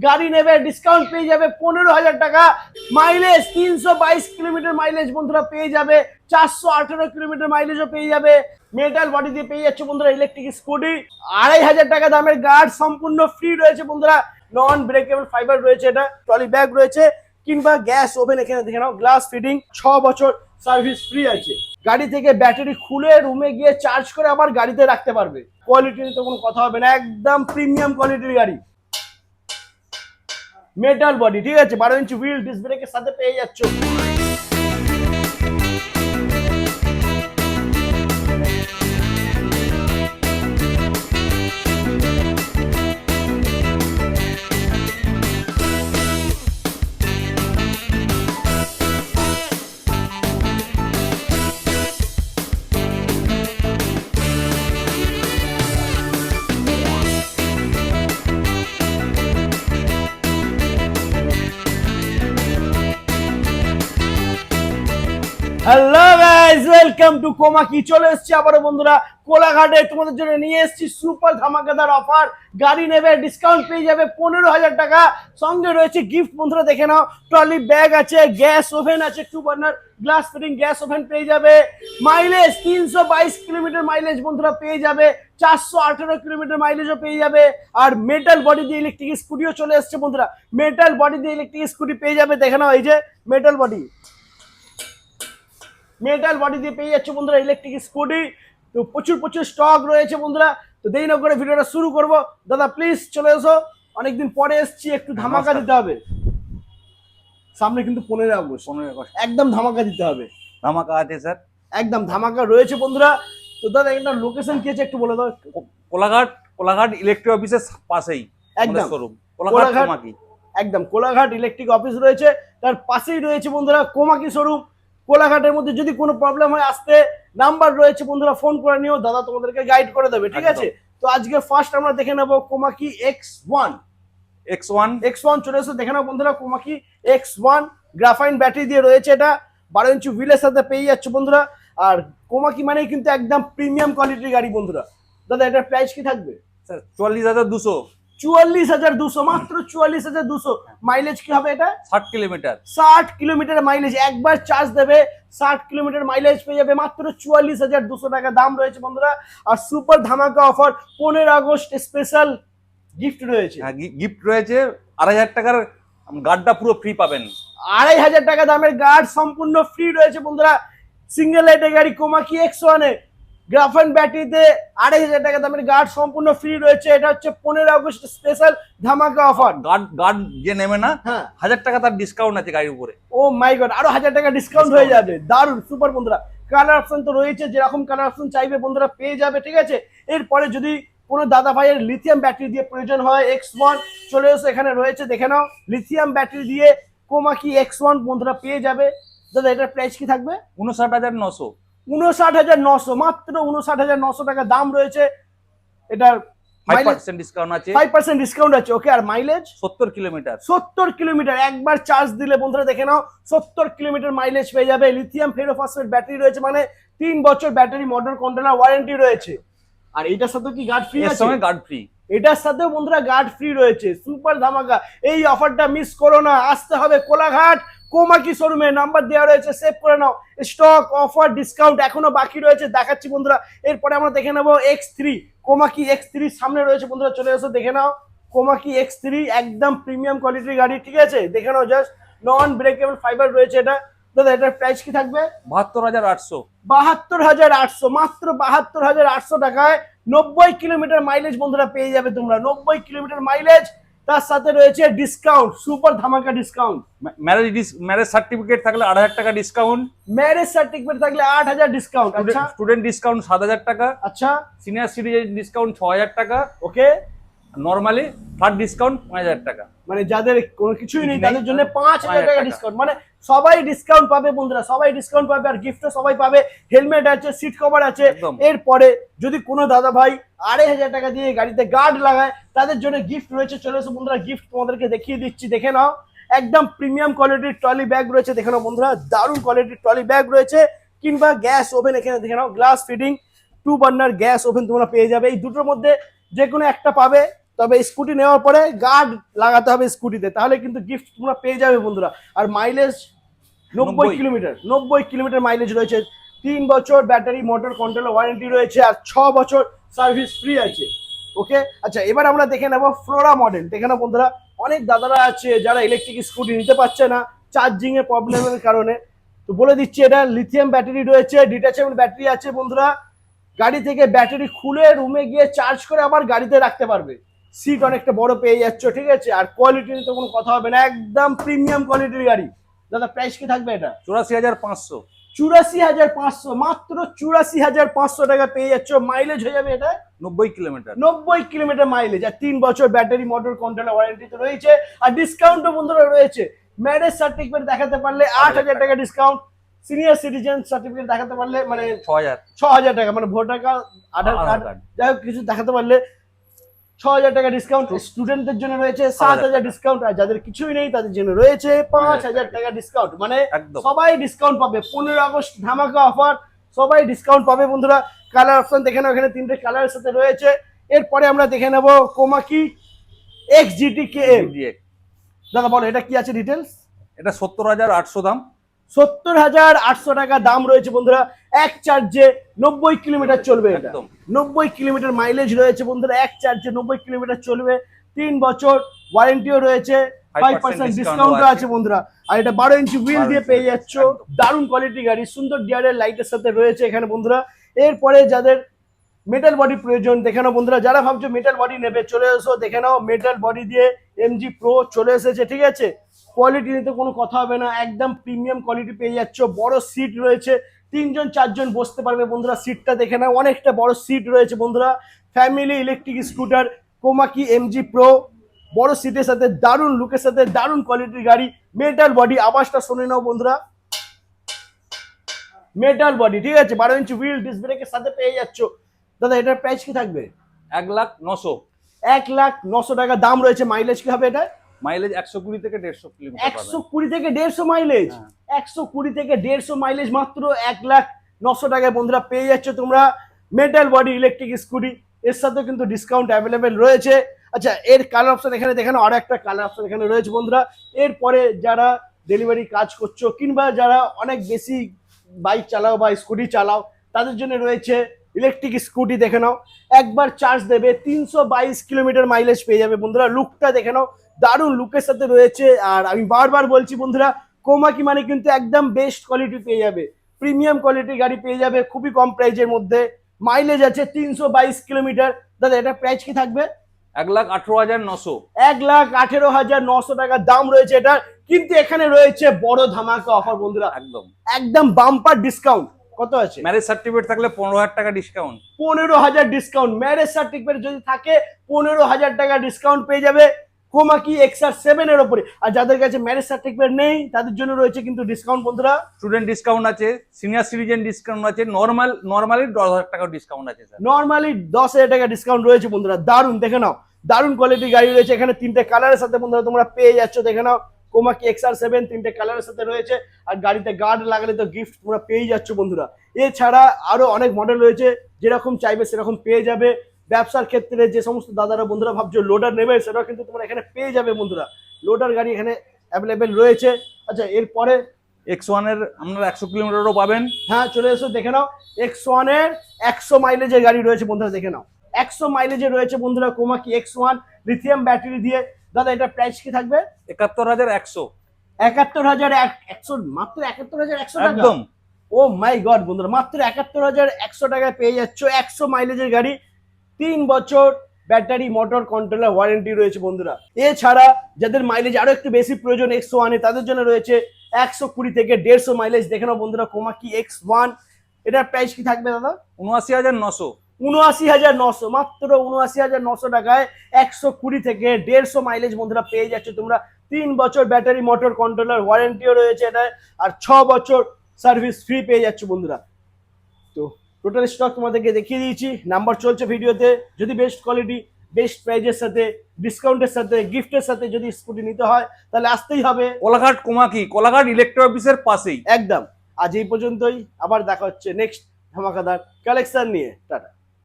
গাড়ি নেবে ডিসকাউন্ট পেয়ে যাবে 15,000 টাকা, মাইলেজ 322 কিলোমিটার মাইলেজ বন্ধুরা পেয়ে যাবে, 418 কিলোমিটার মাইলেজও পেয়ে যাবে, মেটাল বডি দিয়ে পেয়ে যাচ্ছে বন্ধুরা ইলেকট্রিক স্কুটি, 2,500 টাকা দামের গার্ড সম্পূর্ণ ফ্রি রয়েছে বন্ধুরা, নন ব্রেকেবল ফাইবার রয়েছে, এটা ট্রলি ব্যাগ রয়েছে, কিংবা গ্যাস ওভেন এখানে দেখে নাও, গ্লাস ফিটিং, 6 বছর সার্ভিস ফ্রি আছে। গাড়ি থেকে ব্যাটারি খুলে রুমে গিয়ে চার্জ করে আবার গাড়িতে রাখতে পারবে। কোয়ালিটি নিয়ে তো কোনো কথা হবে না, একদম প্রিমিয়াম কোয়ালিটির গাড়ি, মেটাল বডি, ঠিক আছে, 12 ইঞ্চি হুইল ডিস্ক ব্রেকের সাথে পেয়ে যাচ্ছ। Hello guys, welcome to Komaki. চলে এসেছি আবারও বন্ধুরা কোলাঘাটে, তোমাদের জন্য নিয়ে এসেছি সুপার ধামাকাদার অফার। গাড়ি নেবে ডিসকাউন্ট পেয়ে যাবে 15,000 টাকা, সঙ্গে রয়েছে গিফট বন্ধুরা দেখে নাও, ট্রলি ব্যাগ আছে, গ্যাস ওভেন আছে, 2 burner glass fitting gas oven পেয়ে যাবে, মাইলেজ 322 কিলোমিটার মাইলেজ বন্ধুরা পেয়ে যাবে, 418 কিলোমিটার মাইলেজও পেয়ে যাবে, আর মেটাল বডি দিয়ে ইলেকট্রিক স্কুটিও চলে এসছে বন্ধুরা, মেটাল বডি দিয়ে ইলেকট্রিক স্কুটি পেয়ে যাবে, দেখে নাও এই যে মেটাল বডি, মেটাল বডি দিয়ে পেয়ে যাচ্ছে বন্ধুরা ইলেকট্রিক স্কুটি। তো প্রচুর স্টক রয়েছে বন্ধুরা, তো দেরি না করে ভিডিওটা শুরু করব। দাদা প্লিজ চলে এসো, অনেকদিন পরে এসেছি, একটু ধামাকা দিতে হবে। সামনে কিন্তু 15 আগস্ট, একদম ধামাকা দিতে হবে। ধামাকা আছে স্যার, একদম ধামাকা রয়েছে বন্ধুরা। তো দাদা একটা লোকেশন কি আছে একটু বলে দাও। কোলাঘাট ইলেকট্রিক অফিসের পাশেই একদম শোরুম, কোলাঘাট কোমাকি। একদম কোলাঘাট ইলেকট্রিক অফিস রয়েছে, তার পাশেই রয়েছে বন্ধুরা কোমাকি শোরুম। কোলাঘাটের মধ্যে যদি কোনো প্রবলেম হয় আসতে নাম্বার রয়েছে বন্ধুরা, ফোন করে নিও, দাদা তোমাদেরকে গাইড করে দেবে, ঠিক আছে। তো আজকে ফার্স্ট আমরা দেখে নেবো কোমাকি X1 চলে এসে দেখে নাও বন্ধুরা, কোমাকি X1 গ্রাফাইন ব্যাটারি দিয়ে রয়েছে, এটা 12 ইঞ্চি হুইলের সাথে পেয়ে যাচ্ছে বন্ধুরা। আর কোমাকি মানে কিন্তু একদম প্রিমিয়াম কোয়ালিটির গাড়ি বন্ধুরা। দাদা এটার প্রাইস কি থাকবে? স্যার 44,200। 44,200, মাত্র 44,200। মাইলেজ কি হবে এটা? 60 কিলোমিটার। 60 কিলোমিটার মাইলেজ, একবার চার্জ দেবে 60 কিলোমিটার মাইলেজ পেয়ে যাবে, মাত্র 44,200 টাকা দাম রয়েছে বন্ধুরা। আর সুপার ধামাকা অফার, 15 আগস্ট স্পেশাল গিফট রয়েছে। হ্যাঁ, গিফট রয়েছে 2,500 টাকার গার্ডটা পুরো ফ্রি পাবেন। 2,500 টাকা দামের গার্ড সম্পূর্ণ ফ্রি রয়েছে বন্ধুরা। সিঙ্গেল লাইটের গাড়ি কোমাকি X1 এ গ্রাফাইন ব্যাটারিতে 2,500 টাকা দামের গার্ড সম্পূর্ণ ফ্রি রয়েছে। এটা হচ্ছে 15 আগস্ট স্পেশাল ধামাকা অফার। গার্ড যে নেবে না, হ্যাঁ, 1,000 টাকা তার ডিসকাউন্ট আছে গাড়ির উপরে। ও মাই গড, আরো 1,000 টাকা ডিসকাউন্ট হয়ে যাবে, দারুন সুপার বন্ধুরা। কালার অপশন তো রয়েছে, যেরকম কালার অপশন চাইবে বন্ধুরা পেয়ে যাবে, ঠিক আছে। এরপরে যদি কোনো দাদা ভাইয়ের লিথিয়াম ব্যাটারি দিয়ে প্রয়োজন হয়, X1 চলে এসে এখানে রয়েছে, দেখে নাও, লিথিয়াম ব্যাটারি দিয়ে কোমাকি X1 বন্ধুরা পেয়ে যাবে। দাদা এটার প্রাইস কি থাকবে? 59,900। 59,900, মাত্র 59,900 টাকা দাম রয়েছে। এটার 5% ডিসকাউন্ট আছে। 5% ডিসকাউন্ট আছে, ওকে। আর মাইলেজ 70 কিলোমিটার। 70 কিলোমিটার, একবার চার্জ দিলে বন্ধুরা দেখে নাও 70 কিলোমিটার মাইলেজ পেয়ে যাবে। লিথিয়াম ফেরোফসফেট ব্যাটারি রয়েছে, মানে 3 বছর ব্যাটারি মোটর কন্ট্রোলার ওয়ারেন্টি রয়েছে। আর এটার সাথে কি গার্ড ফ্রি এর আছে? সঙ্গে গার্ড ফ্রি, এটার সাথেও বন্ধুরা গার্ড ফ্রি রয়েছে। সুপার ধামাকা, এই অফারটা মিস করো না। আসতে হবে কোলাঘাট কোমাকি শোরুমে, নাম্বার দেওয়া রয়েছে, সেভ করে নাও। স্টক অফার ডিসকাউন্ট এখনো বাকি রয়েছে, দেখাচ্ছি বন্ধুরা। এরপরে আমরা দেখে নেবো X3, কোমাকি X3 সামনে রয়েছে বন্ধুরা, চলে এসো দেখে নাও। কোমাকি X3 একদম প্রিমিয়াম কোয়ালিটির গাড়ি, ঠিক আছে, দেখে নাও, জাস্ট নন ব্রেকেবল ফাইবার রয়েছে এটা। দাদা এটার প্রাইস কি থাকবে? 72,800। 72,800, মাত্র 72,800 টাকায় 90 কিলোমিটার মাইলেজ বন্ধুরা পেয়ে যাবে তোমরা, 90 কিলোমিটার মাইলেজ, তার সাথে রয়েছে ডিসকাউন্ট, সুপার ধামাকা ডিসকাউন্ট। ম্যারেজ সার্টিফিকেট থাকলে 8,000 টাকা ডিসকাউন্ট। ম্যারেজ সার্টিফিকেট থাকলে 8,000 ডিসকাউন্ট। আচ্ছা, স্টুডেন্ট ডিসকাউন্ট 7,000 টাকা। আচ্ছা, সিনিয়র সিটিজেন ডিসকাউন্ট 6,000 টাকা। ওকে। নরমালি থার্ড ডিসকাউন্ট 5,000 টাকা। মানে যাদের কোনো কিছুই নেই তাদের জন্য 5,000 টাকা ডিসকাউন্ট, মানে সবাই ডিসকাউন্ট পাবে বন্ধুরা, সবাই ডিসকাউন্ট পাবে। আর গিফটও সবাই পাবে, হেলমেট আছে, সিট কভার আছে। এরপরে যদি কোনো দাদা ভাই 2,500 টাকা দিয়ে গাড়িতে গার্ড লাগায়, তাদের জন্য গিফট রয়েছে। চলে এসো বন্ধুরা, গিফট তোমাদেরকে দেখিয়ে দিচ্ছি, দেখে নাও। একদম প্রিমিয়াম কোয়ালিটির ট্রলি ব্যাগ রয়েছে, দেখে নাও বন্ধুরা, দারুণ কোয়ালিটির ট্রলি ব্যাগ রয়েছে, কিংবা গ্যাস ওভেন এখানে দেখে নাও, glass fitting 2 burner gas oven তোমরা পেয়ে যাবে। এই দুটোর মধ্যে যে কোনো একটা পাবে, তবে স্কুটি নেওয়ার পরে গার্ড লাগাতে হবে স্কুটিতে, তাহলে কিন্তু গিফট তোমরা পেয়ে যাবে বন্ধুরা। আর মাইলেজ 90 কিলোমিটার মাইলেজ রয়েছে, 3 বছর ব্যাটারি মোটর কন্ট্রোলার ওয়ারেন্টি রয়েছে, আর 6 বছর সার্ভিস ফ্রি আছে। ওকে, আচ্ছা এবার আমরা দেখে নেবো ফ্লোরা মডেল। দেখে নাও বন্ধুরা, অনেক দাদারা আছে যারা ইলেকট্রিক স্কুটি নিতে পারছে না চার্জিং এর প্রবলেমের কারণে, তো বলে দিচ্ছি এটা লিথিয়াম ব্যাটারি রয়েছে, ডিটাচেবল ব্যাটারি আছে বন্ধুরা। গাড়ি থেকে ব্যাটারি খুলে রুমে গিয়ে চার্জ করে আবার গাড়িতে রাখতে পারবে। সিট অনেকটা বড় পেয়ে যাচ্ছ, ঠিক আছে। আর কোয়ালিটি নিয়ে তো কোনো কথা হবে না, একদম প্রিমিয়াম কোয়ালিটির গাড়ি। দাদা প্রাইস কি থাকবে এটা? 84,500। 84,500, মাত্র 84,500 টাকা পেয়ে যাচ্ছ। মাইলেজ হয়ে যাবে এটা 90 কিলোমিটার। 90 কিলোমিটার মাইলেজ, আর 3 বছর ব্যাটারি মোটর কন্ট্রোলার ওয়ারেন্টি তো রয়েছে। আর ডিসকাউন্টও বন্ধুরা রয়েছে। ম্যারেজ সার্টিফিকেট দেখাতে পারলে 8,000 টাকা ডিসকাউন্ট, সিনিয়র সিটিজেন সার্টিফিকেট দেখাতে পারলে মানে 6,000 টাকা, মানে ভোটার কার্ড, আধার কার্ড, যাই হোক কিছু দেখাতে পারলে 6,000 টাকা ডিসকাউন্ট। স্টুডেন্টদের জন্য রয়েছে 7,000 ডিসকাউন্ট, আর যাদের কিছুই নেই তাদের জন্য রয়েছে 5,000 টাকা ডিসকাউন্ট। মানে সবাই ডিসকাউন্ট পাবে। 15 আগস্ট ধামাকা অফার, সবাই ডিসকাউন্ট পাবে বন্ধুরা। কালার অপশন দেখে নাও, এখানে 3টে কালারের সাথে রয়েছে। এরপরে আমরা দেখে নেব কোমাকি XGT KM। দাদা বলো এটা কি আছে ডিটেলস? এটা 70,800 দাম। 70,800 টাকা দাম রয়েছে বন্ধুরা। এক চার্জে 90 কিলোমিটার চলবে এটা। 90 কিলোমিটার মাইলেজ রয়েছে বন্ধুরা, এক চার্জে 90 কিলোমিটার চলবে। 3 বছর ওয়ারেন্টিও রয়েছে, 5% ডিসকাউন্টও আছে বন্ধুরা। আর এটা 12 ইঞ্চি হুইল দিয়ে পেয়ে যাচ্ছ। দারুণ কোয়ালিটি গাড়ি, সুন্দর ডিআরএল লাইটের সাথে রয়েছে এখানে বন্ধুরা। এরপরে যাদের মেটাল বডি প্রয়োজন দেখে নাও বন্ধুরা, যারা ভাবছো মেটাল বডি নেবে চলে এসো, দেখে নাও মেটাল বডি দিয়ে MG Pro চলে এসেছে, ঠিক আছে। কোয়ালিটি নিতে কোনো কথা হবে না, একদম প্রিমিয়াম কোয়ালিটি পেয়ে যাচ্ছ। বড় সিট রয়েছে, 3জন 4জন বসতে পারবে বন্ধুরা। সিটটা দেখে নাও, অনেকটা বড় সিট রয়েছে বন্ধুরা। Family electric scooter Komaki MG Pro, বড় সিটের সাথে দারুণ লুকের সাথে দারুণ কোয়ালিটির গাড়ি। মেটাল বডি, আওয়াজটা শুনে নাও বন্ধুরা, মেটাল বডি, ঠিক আছে। 12 ইঞ্চি হুইল ডিস্ক ব্রেকের সাথে পেয়ে যাচ্ছ। দাদা এটার প্রাইস কি থাকবে? 1,09,000। 1,09,000 টাকা দাম রয়েছে। মাইলেজ কি হবে এটা? মাইলেজ 120 থেকে 150 কিলোমিটার। 120 থেকে 150 মাইলেজ, 120 থেকে 150 মাইলেজ মাত্র 1,09,000 টাকায় বন্ধুরা পেয়ে যাচ্ছ তোমরা মেটাল বডি ইলেকট্রিক স্কুটি। এর সাথে কিন্তু ডিসকাউন্ট অ্যাভেলেবেল রয়েছে। আচ্ছা এর কালার অপশন এখানে দেখানো, আর একটা কালার অপশন এখানে রয়েছে বন্ধুরা। এরপরে যারা ডেলিভারি কাজ করছো কিংবা যারা অনেক বেশি বাইক চালাও বা স্কুটি চালাও, তাদের জন্য রয়েছে ইলেকট্রিক স্কুটি। দেখে নাও, একবার চার্জ দেবে 322 কিলোমিটার মাইলেজ পেয়ে যাবে বন্ধুরা। লুকটা দেখে নাও, দারুণ লুকের সাথে রয়েছে। আর আমি বারবার বলছি বন্ধুরা, কোমাকি মানে কিন্তু একদম বেস্ট কোয়ালিটি পেয়ে যাবে, প্রিমিয়াম কোয়ালিটির গাড়ি পেয়ে যাবে খুবই কম প্রাইজের মধ্যে। মাইলেজ আছে 322 কিলোমিটার। দাদা এটা প্রাইস কি থাকবে? 1,18,900। 1,18,900 টাকা দাম রয়েছে এটা। কিন্তু এখানে রয়েছে বড় ধামাকা অফার বন্ধুরা, একদম বাম্পার ডিসকাউন্ট। কত আছে? ম্যারেজ সার্টিফিকেট থাকলে 15,000 টাকা ডিসকাউন্ট। 15,000 ডিসকাউন্ট। ম্যারেজ সার্টিফিকেট যদি থাকে 15,000 টাকা ডিসকাউন্ট পেয়ে যাবে কোমাকি XR7 এর উপরে। আর যাদের কাছে ম্যারেজ সার্টিফিকেট নেই তাদের জন্য রয়েছে কিন্তু ডিসকাউন্ট বন্ধুরা। স্টুডেন্ট ডিসকাউন্ট আছে, সিনিয়র সিটিজেন ডিসকাউন্ট আছে, নরমালি 10,000 টাকা ডিসকাউন্ট আছে স্যার। নরমালি 10,000 টাকা ডিসকাউন্ট রয়েছে বন্ধুরা। দারুণ, দেখে নাও, দারুণ কোয়ালিটির গাড়ি রয়েছে এখানে। 3টে কালারের সাথে বন্ধুরা তোমরা পেয়ে যাচ্ছ। দেখে নাও কোমাকি XR7 3টে কালারের সাথে রয়েছে। আর গাড়িতে গার্ড লাগালে তো গিফট তোমরা পেয়ে যাচ্ছ বন্ধুরা। এছাড়া আরো অনেক মডেল রয়েছে, যেরকম চাইবে সেরকম পেয়ে যাবে। ব্যবসার ক্ষেত্রে যে সমস্ত দাদারা বন্ধুরা ভাবছো লোডার নেবে, সেটাও কিন্তু তোমরা এখানে পেয়ে যাবে বন্ধুরা। লোডার গাড়ি এখানে অ্যাভেলেবেল রয়েছে। আচ্ছা এরপরে X1 এর আপনারা 100 কিলোমিটারও পাবেন। হ্যাঁ চলে এসো, দেখে নাও X1 এর 100 মাইলেজের গাড়ি রয়েছে বন্ধুরা। দেখে নাও 100 মাইলেজের রয়েছে বন্ধুরা কোমাকি X1 লিথিয়াম ব্যাটারি দিয়ে। দাদা এটা প্রাইস কি থাকবে? 71,100। 71,100, মাত্র 71,100 টাকা। একদম, ও মাই গড বন্ধুরা, মাত্র 71,100 টাকায় পেয়ে যাচ্ছ 100 মাইলেজের গাড়ি। 3 বছর ব্যাটারি মোটর কন্ট্রোলার ওয়ারেন্টি রয়েছে বন্ধুরা। এছাড়া যাদের মাইলেজ আরো একটু বেশি প্রয়োজন X1 এ, তাদের জন্য রয়েছে 120 থেকে 150 মাইলেজ। দেখে নাও বন্ধুরা কোমাকি X1। এটার প্রাইস কি থাকবে দাদা? 79,900। 79,900, মাত্র 79,900 টাকায় 120 থেকে 150 মাইলেজ বন্ধুরা পেয়ে যাচ্ছে তোমরা। 3 বছর ব্যাটারি মোটর কন্ট্রোলার ওয়ারেন্টিও রয়েছে এটা, আর 6 বছর সার্ভিস ফ্রি পেয়ে যাচ্ছে বন্ধুরা। তো টোটাল স্টক তোমাদেরকে দেখিয়ে দিয়েছি, নাম্বার চলছে ভিডিওতে। যদি বেস্ট কোয়ালিটি বেস্ট প্রাইজের সাথে ডিসকাউন্টের সাথে গিফটের সাথে যদি স্কুটি নিতে হয় তাহলে আসতেই হবে কোলাঘাট কোমাকি, কোলাঘাট ইলেকট্রিক অফিসের পাশেই। একদম। আজ এই পর্যন্তই, আবার দেখা হচ্ছে নেক্সট ধামাকাদার কালেকশন নিয়ে। টাটা।